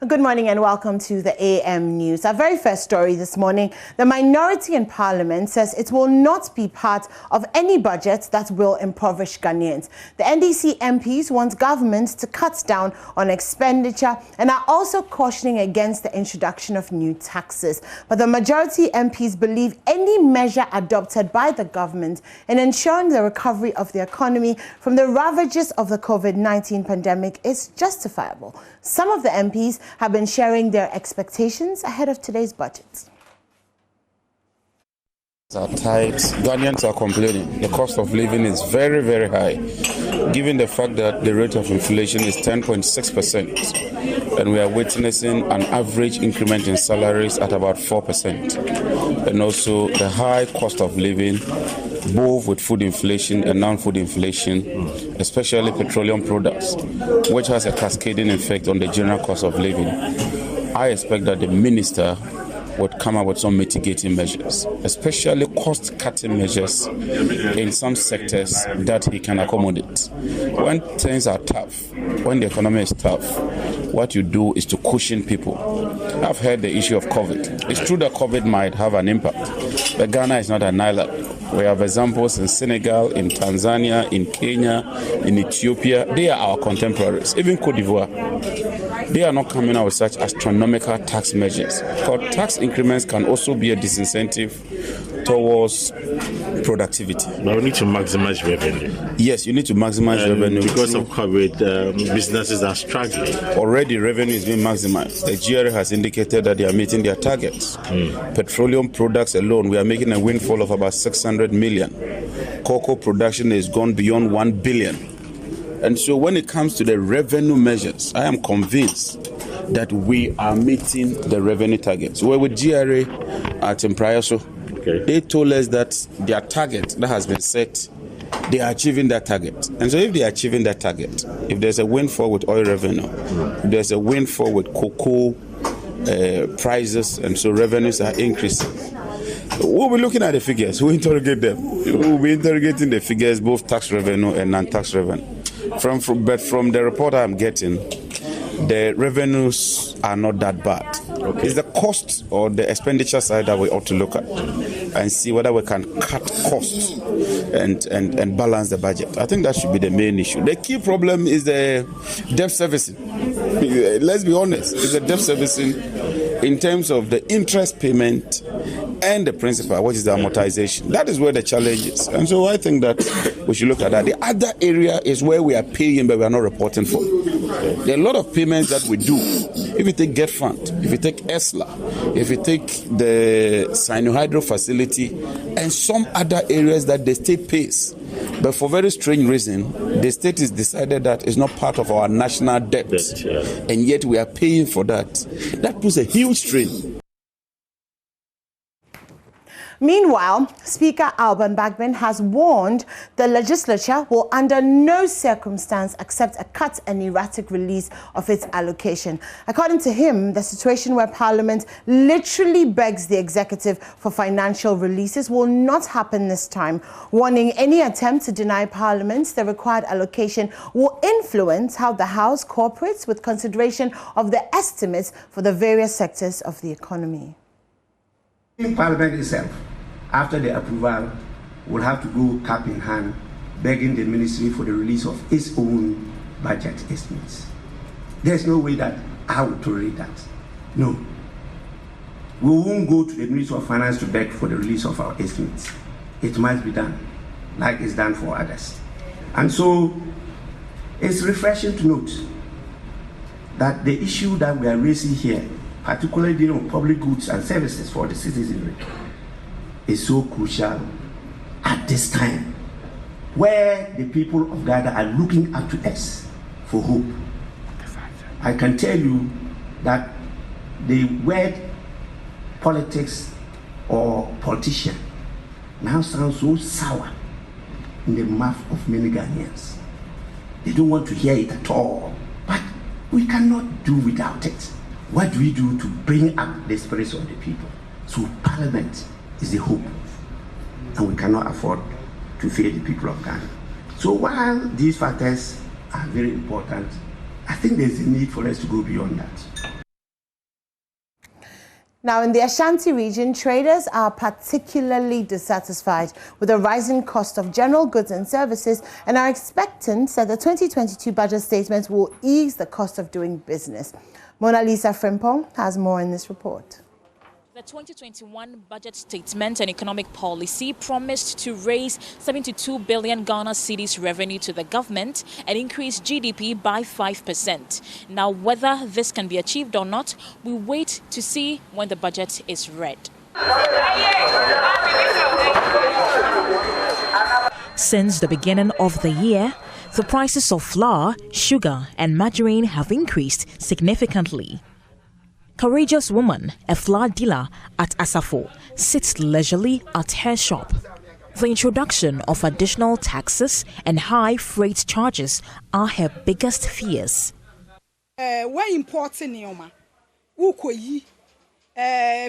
Good morning and welcome to the AM News. Our very first story this morning, the minority in Parliament says it will not be part of any budget that will impoverish Ghanaians. The NDC MPs want government to cut down on expenditure and are also cautioning against the introduction of new taxes. But the majority MPs believe any measure adopted by the government in ensuring the recovery of the economy from the ravages of the COVID-19 pandemic is justifiable. Some of the MPs have been sharing their expectations ahead of today's budget. Are tight. Ghanaians are complaining. The cost of living is very, very high, given the fact that the rate of inflation is 10.6%, and we are witnessing an average increment in salaries at about 4%, and also the high cost of living, both with food inflation and non-food inflation, especially petroleum products, which has a cascading effect on the general cost of living. I expect that the minister would come up with some mitigating measures, especially cost-cutting measures in some sectors that he can accommodate. When things are tough, when the economy is tough, what you do is to cushion people. I've heard the issue of COVID. It's true that COVID might have an impact, but Ghana is not an island. We have examples in Senegal, in Tanzania, in Kenya, in Ethiopia. They are our contemporaries, even Cote d'Ivoire. They are not coming out with such astronomical tax measures. Because tax increments can also be a disincentive towards productivity. But we need to maximize revenue. Yes, you need to maximize revenue. Because of COVID, businesses are struggling. Already revenue is being maximized. The GRA has indicated that they are meeting their targets. Petroleum products alone, we are making a windfall of about 600 million. Cocoa production has gone beyond 1 billion. And so when it comes to the revenue measures, I am convinced that we are meeting the revenue targets. We're with GRA at Imprayaso. They told us that their target that has been set, they are achieving that target. And so if they are achieving that target, if there's a windfall with oil revenue, if there's a windfall with cocoa prices, and so revenues are increasing, we'll be looking at the figures. We'll interrogate them. We'll be interrogating the figures, both tax revenue and non-tax revenue. But from the report I'm getting, the revenues are not that bad. It's the cost or the expenditure side that we ought to look at and see whether we can cut costs and balance the budget. I think that should be the main issue. The key problem is the debt servicing. Let's be honest, it's the debt servicing in terms of the interest payment and the principal, which is the amortization. That is where the challenge is. And so I think that we should look at that. The other area is where we are paying, but we are not reporting for. There are a lot of payments that we do. If you take Get Fund, if you take ESLA, if you take the Sinohydro facility, and some other areas that the state pays. But for very strange reason, the state has decided that it's not part of our national debt. And yet we are paying for that. That puts a huge strain. Meanwhile, Speaker Alban Bagbin has warned the legislature will under no circumstance accept a cut and erratic release of its allocation. According to him, the situation where Parliament literally begs the executive for financial releases will not happen this time, warning any attempt to deny Parliament the required allocation will influence how the House cooperates with consideration of the estimates for the various sectors of the economy. In Parliament itself, after the approval, will have to go cap in hand, begging the ministry for the release of its own budget estimates. There's no way that I would tolerate that. No. We won't go to the Ministry of Finance to beg for the release of our estimates. It must be done, like it's done for others. And so, it's refreshing to note that the issue that we are raising here, particularly dealing with public goods and services for the citizenry, is so crucial at this time, where the people of Ghana are looking up to us for hope. I can tell you that the word politics or politician now sounds so sour in the mouth of many Ghanaians. They don't want to hear it at all, but we cannot do without it. What do we do to bring up the spirits of the people? So Parliament is the hope, and we cannot afford to fail the people of Ghana. So while these factors are very important, I think there's a need for us to go beyond that. Now, in the Ashanti region, traders are particularly dissatisfied with the rising cost of general goods and services and are expectant that the 2022 budget statement will ease the cost of doing business. Mona Lisa Frimpong has more in this report. The 2021 budget statement and economic policy promised to raise 72 billion Ghana cedis revenue to the government and increase GDP by 5%. Now, whether this can be achieved or not, we wait to see when the budget is read. Since the beginning of the year, the prices of flour, sugar and margarine have increased significantly. Courageous woman, a flour dealer at Asafo, sits leisurely at her shop. The introduction of additional taxes and high freight charges are her biggest fears. We're importing Nioma.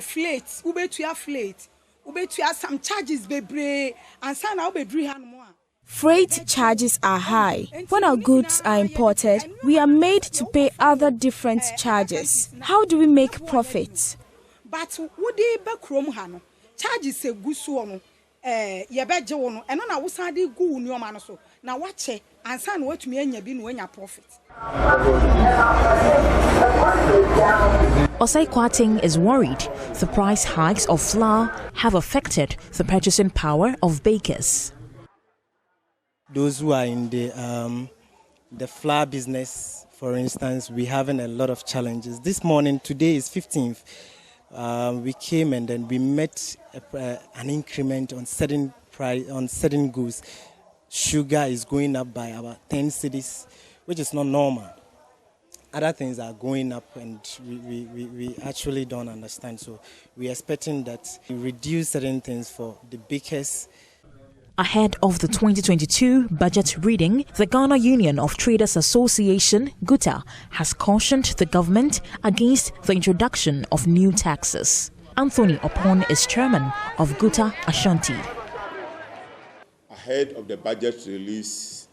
Fleet, ubetuya some charges bebre, and sana ubedri hanmwa. Freight charges are high. When our goods are imported, we are made to pay other different charges. How do we make profit? But would they be chrome hano? Charges a gusuono, yabejono, and on a wusadi gu nyomanoso. Now watch it, and son what me and yabin when your profit. Osai Kwating is worried the price hikes of flour have affected the purchasing power of bakers. Those who are in the flour business, for instance, we're having a lot of challenges. This morning, today is 15th, we came and then we met an increment on certain price on certain goods. Sugar is going up by about 10 cedis, which is not normal. Other things are going up and we actually don't understand. So we're expecting that we reduce certain things for the bakers. Ahead of the 2022 budget reading, the Ghana Union of Traders Association, GUTA, has cautioned the government against the introduction of new taxes. Anthony Opon is chairman of GUTA Ashanti. Ahead of the budget release,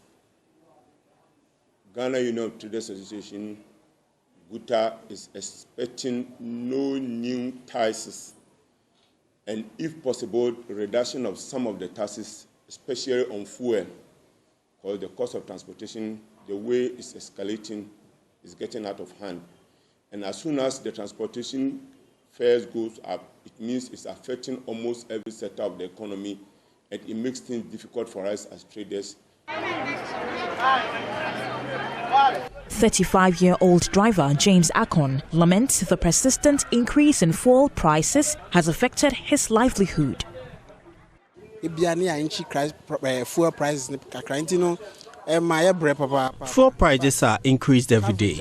Ghana Union of Traders Association, GUTA, is expecting no new taxes and, if possible, reduction of some of the taxes, especially on fuel, because the cost of transportation, the way it's escalating, is getting out of hand. And as soon as the transportation fares goes up, it means it's affecting almost every sector of the economy, and it makes things difficult for us as traders. 35-year-old driver James Akon laments the persistent increase in fuel prices has affected his livelihood. Fuel prices are increased every day.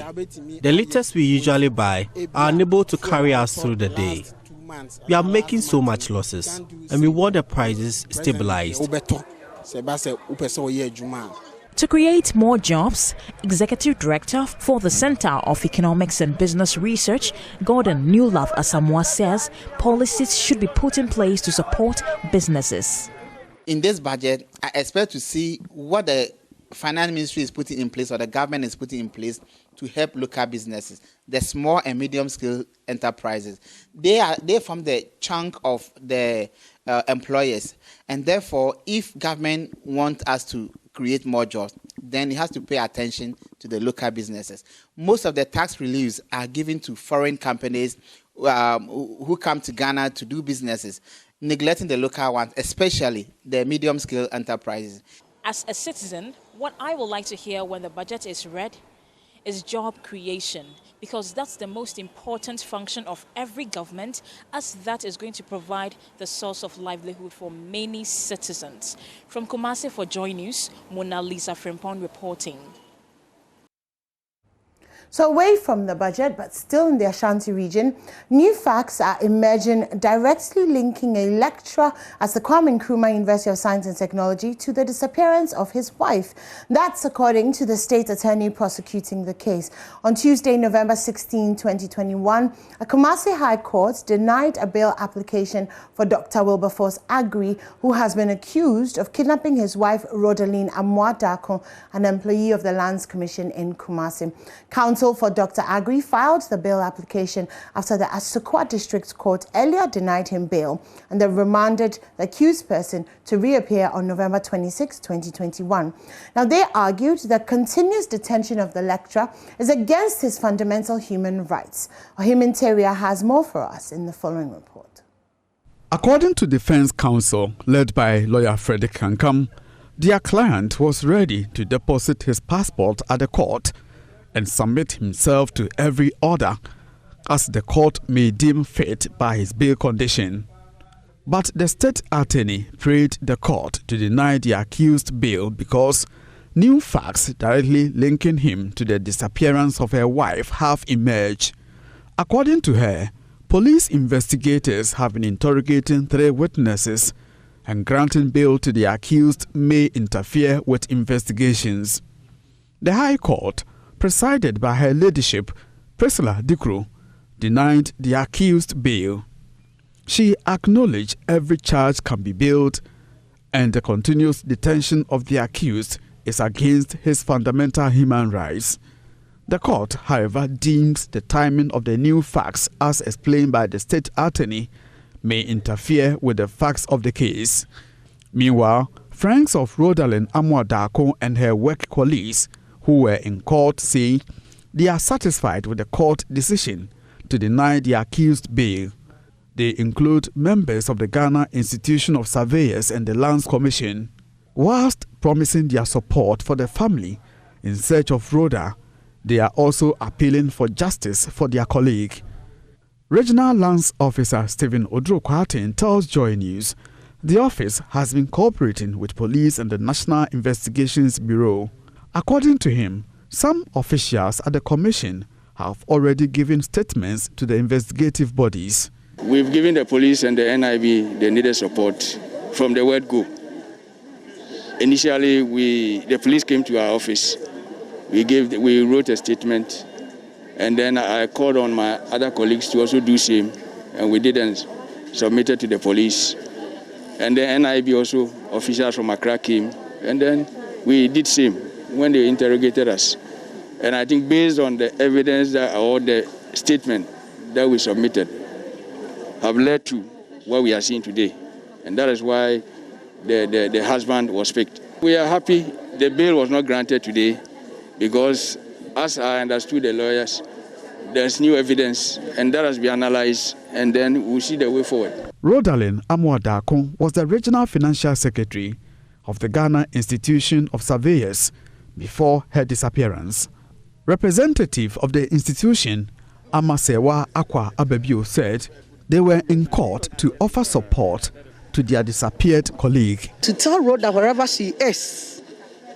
The liters we usually buy are unable to carry us through the day. We are making so much losses, and we want the prices stabilized. To create more jobs, Executive Director for the Center of Economics and Business Research, Gordon Newlove Asamoah, says policies should be put in place to support businesses. In this budget, I expect to see what the Finance Ministry is putting in place or the government is putting in place to help local businesses, the small and medium-scale enterprises. They form the chunk of the employers, and therefore, if government wants us to create more jobs, then it has to pay attention to the local businesses. Most of the tax reliefs are given to foreign companies who come to Ghana to do businesses, neglecting the local ones, especially the medium-scale enterprises. As a citizen, what I would like to hear when the budget is read is job creation, because that's the most important function of every government, as that is going to provide the source of livelihood for many citizens. From Kumasi for Joy News, Mona Lisa Frimpong reporting. So away from the budget, but still in the Ashanti region, new facts are emerging directly linking a lecturer at the Kwame Nkrumah University of Science and Technology to the disappearance of his wife. That's according to the state attorney prosecuting the case. On Tuesday, November 16, 2021, a Kumasi High Court denied a bail application for Dr. Wilberforce Agri, who has been accused of kidnapping his wife, Rodaline Amoah Darko, an employee of the Lands Commission in Kumasi. Counsel Counsel for Dr. Agri filed the bail application after the Asukwa District Court earlier denied him bail and then remanded the accused person to reappear on November 26, 2021. Now, they argued that continuous detention of the lecturer is against his fundamental human rights. Parliamentary has more for us in the following report. According to Defense Counsel, led by lawyer Frederick Kankam, their client was ready to deposit his passport at the court and submit himself to every order as the court may deem fit by his bail condition. But the state attorney prayed the court to deny the accused bail because new facts directly linking him to the disappearance of her wife have emerged. According to her, police investigators have been interrogating 3 witnesses, and granting bail to the accused may interfere with investigations. The High Court, presided by Her Ladyship Priscilla Dikru, denied the accused bail. She acknowledged every charge can be bailed and the continuous detention of the accused is against his fundamental human rights. The court, however, deems the timing of the new facts as explained by the state attorney may interfere with the facts of the case. Meanwhile, friends of Rodalyn Amuadako and her work colleagues who were in court say they are satisfied with the court decision to deny the accused bail. They include members of the Ghana Institution of Surveyors and the Lands Commission. Whilst promising their support for the family in search of Rhoda, they are also appealing for justice for their colleague. Regional Lands Officer Stephen Odro-Kwartin tells Joy News the office has been cooperating with police and the National Investigations Bureau. According to him, some officials at the commission have already given statements to the investigative bodies. We've given the police and the NIB the needed support from the word go. Initially, the police came to our office. We wrote a statement. And then I called on my other colleagues to also do same, and we didn't submit it to the police. And then NIB also, officials from Accra came, and then we did same when they interrogated us. And I think based on the evidence or the statement that we submitted have led to what we are seeing today. And that is why the husband was picked. We are happy the bail was not granted today because as I understood the lawyers, there's new evidence, and that has been analyzed, and then we'll see the way forward. Rodalyn Amuadako was the Regional Financial Secretary of the Ghana Institution of Surveyors before her disappearance. Representative of the institution, Amasewa Akwa Abebio, said they were in court to offer support to their disappeared colleague. To tell Rhoda wherever she is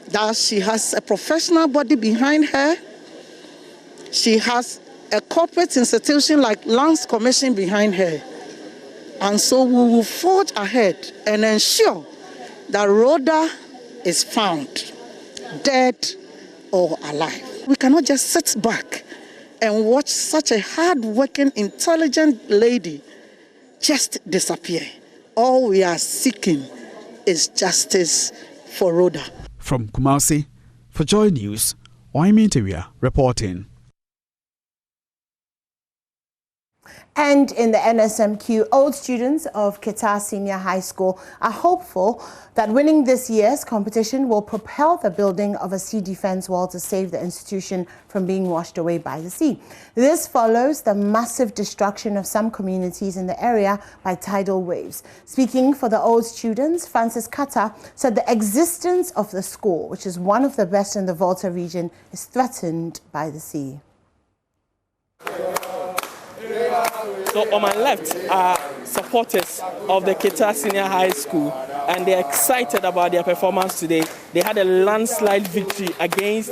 that she has a professional body behind her. She has a corporate institution like Lands Commission behind her. And so we will forge ahead and ensure that Rhoda is found, dead or alive. We cannot just sit back and watch such a hard-working, intelligent lady just disappear. All we are seeking is justice for Rhoda. From Kumasi, for Joy News, Parliamentary reporting. And in the NSMQ, old students of Kita Senior High School are hopeful that winning this year's competition will propel the building of a sea defense wall to save the institution from being washed away by the sea. This follows the massive destruction of some communities in the area by tidal waves. Speaking for the old students, Francis Kata said the existence of the school, which is one of the best in the Volta region, is threatened by the sea. So on my left are supporters of the Kita Senior High School, and they're excited about their performance today. They had a landslide victory against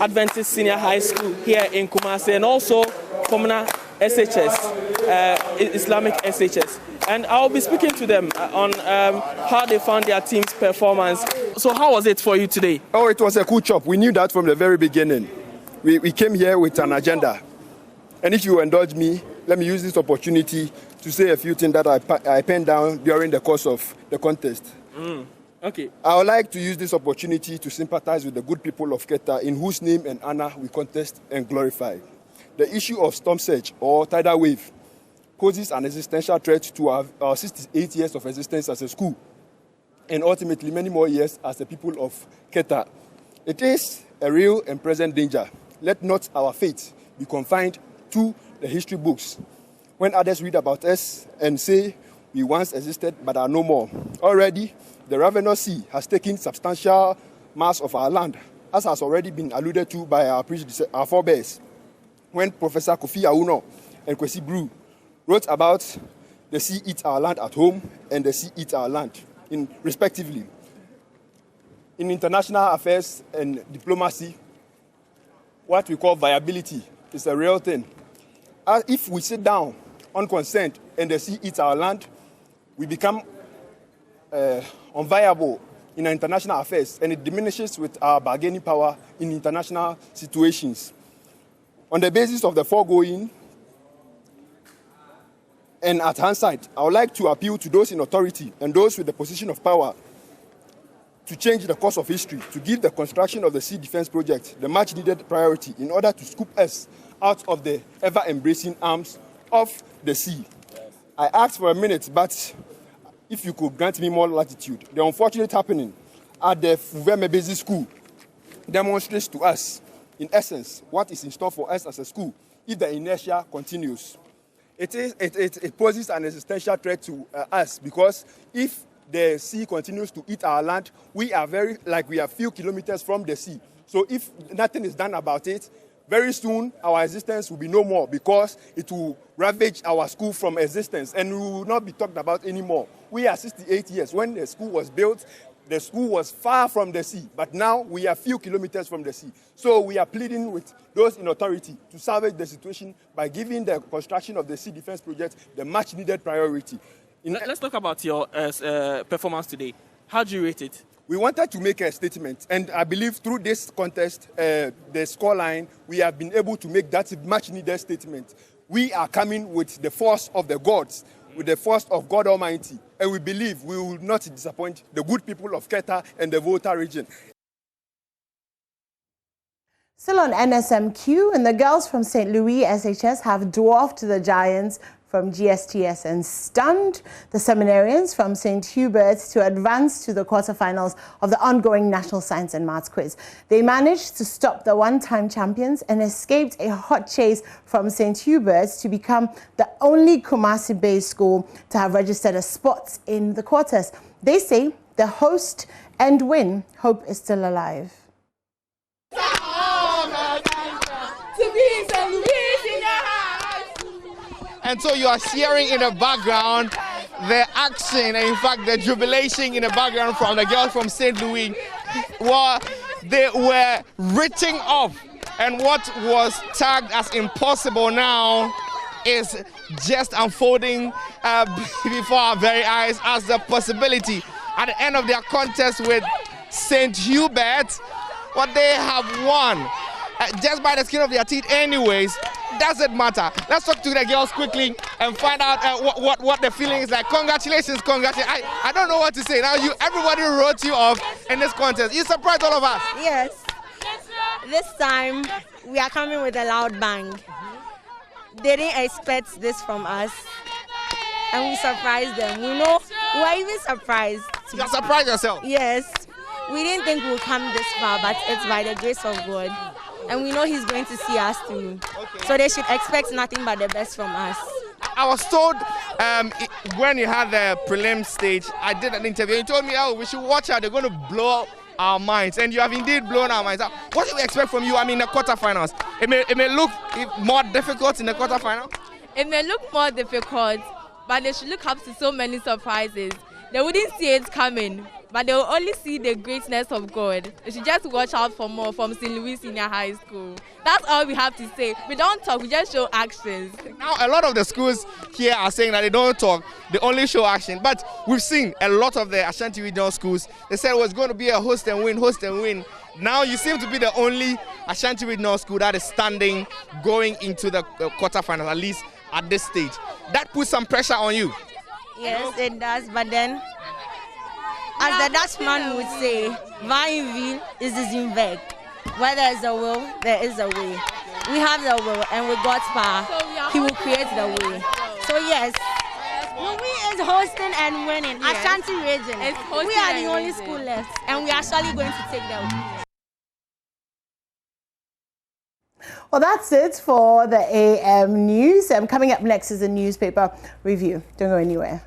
Adventist Senior High School here in Kumasi, and also Komuna SHS, Islamic SHS. And I'll be speaking to them on how they found their team's performance. So how was it for you today? Oh, it was a cool job. We knew that from the very beginning. We came here with an agenda. And if you indulge me, let me use this opportunity to say a few things that I penned down during the course of the contest. Okay. I would like to use this opportunity to sympathize with the good people of Keta, in whose name and honor we contest and glorify. The issue of storm surge or tidal wave poses an existential threat to our 68 years of existence as a school, and ultimately many more years as the people of Keta. It is a real and present danger. Let not our fate be confined to the history books, when others read about us and say we once existed but are no more. Already, the ravenous sea has taken substantial mass of our land, as has already been alluded to by our forebears, when Professor Kofi Auno and Kwesi Brew wrote about the sea eats our land at home and the sea eats our land, respectively. In international affairs and diplomacy, what we call viability is a real thing. If we sit down unconcerned and the sea eats our land, we become unviable in our international affairs, and it diminishes with our bargaining power in international situations. On the basis of the foregoing, and at hindsight, I would like to appeal to those in authority and those with the position of power to change the course of history, to give the construction of the sea defense project the much-needed priority in order to scoop us out of the ever-embracing arms of the sea. I asked for a minute, but if you could grant me more latitude. The unfortunate happening at the Fuveme Basic School demonstrates to us, in essence, what is in store for us as a school if the inertia continues. It poses an existential threat to us, because if the sea continues to eat our land, we are a few kilometers from the sea. So if nothing is done about it, very soon our existence will be no more, because it will ravage our school from existence and we will not be talked about anymore. We are 68 years. When the school was built, the school was far from the sea, but now we are a few kilometers from the sea. So we are pleading with those in authority to salvage the situation by giving the construction of the sea defense project the much needed priority. Let's talk about your performance today. How do you rate it? We wanted to make a statement, and I believe through this contest, the scoreline, we have been able to make that much needed statement. We are coming with the force of the gods, with the force of God Almighty, and we believe we will not disappoint the good people of Keta and the Volta region. Still on NSMQ, and the girls from St. Louis SHS have dwarfed the giants from GSTS and stunned the seminarians from St. Hubert's to advance to the quarterfinals of the ongoing National Science and Maths Quiz. They managed to stop the one-time champions and escaped a hot chase from St. Hubert's to become the only Kumasi-based school to have registered a spot in the quarters. They say the host and win hope is still alive. And so you are hearing in the background the action and in fact the jubilation in the background from the girls from St. Louis, where they were reaching up, and what was tagged as impossible now is just unfolding before our very eyes as the possibility. At the end of their contest with St. Hubert, what they have won just by the skin of their teeth anyways, doesn't matter. Let's talk to the girls quickly and find out what the feeling is like. Congratulations, congratulations. I don't know what to say. Now everybody wrote you off in this contest. You surprised all of us. Yes. This time we are coming with a loud bang. They didn't expect this from us, and we surprised them. We know we were even surprised. You surprised yourself? Yes. We didn't think we'd come this far, but it's by the grace of God. And we know He's going to see us through. Okay. So they should expect nothing but the best from us. I was told when you had the prelim stage, I did an interview. You told me, oh, we should watch out. They're going to blow our minds. And you have indeed blown our minds. What do we expect from you? I mean, the quarterfinals. It may look more difficult in the quarterfinal. It may look more difficult, but they should look up to so many surprises. They wouldn't see it coming, but they will only see the greatness of God. They should just watch out for more from St. Louis Senior High School. That's all we have to say. We don't talk, we just show actions. Now, a lot of the schools here are saying that they don't talk, they only show action. But we've seen a lot of the Ashanti regional schools, they said it was going to be a host and win. Now you seem to be the only Ashanti regional school that is standing going into the quarterfinals, at least at this stage. That puts some pressure on you. Yes, it does, but then As the Dutchman would say, Vain wil is in weg. Where there is a will, there is a way. We have the will, and with God's power, He will create the way. So yes, we is hosting and winning. Yes. Ashanti region. We are the only school left, and we are surely going to take them. Well, that's it for the AM News. Coming up next is a newspaper review. Don't go anywhere.